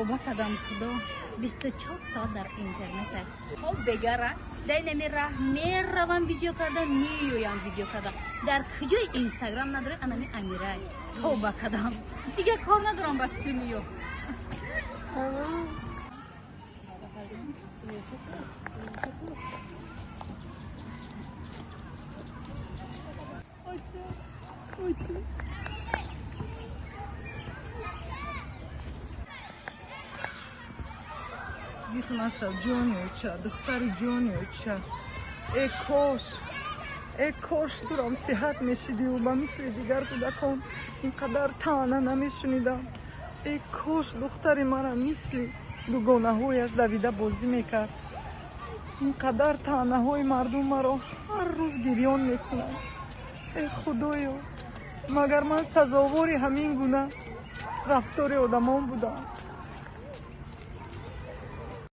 توبه کردم خدا 24 ساعت در اینترنت ها بگره در نمیره میروم ویدیو کردم میویم ویدیو کردم در کجای اینستاگرام نداره انمی امیره توبه کردم دیگه کار ندارم با تیمیو زیخ نشد جانی اوچه دختری جانی اوچه ای کاش تو رام صحت میشیدی و با مثل دیگر کودکان اینقدر تانه نمیشنیدم ای کاش دختری مرا مثل دوگانه هایش دویده بازی میکرد اینقدر تانه های مردم مرا هر روز گریان میکنند ای خدایا مگر من سزاواری همین گونه رفتار آدمان بودم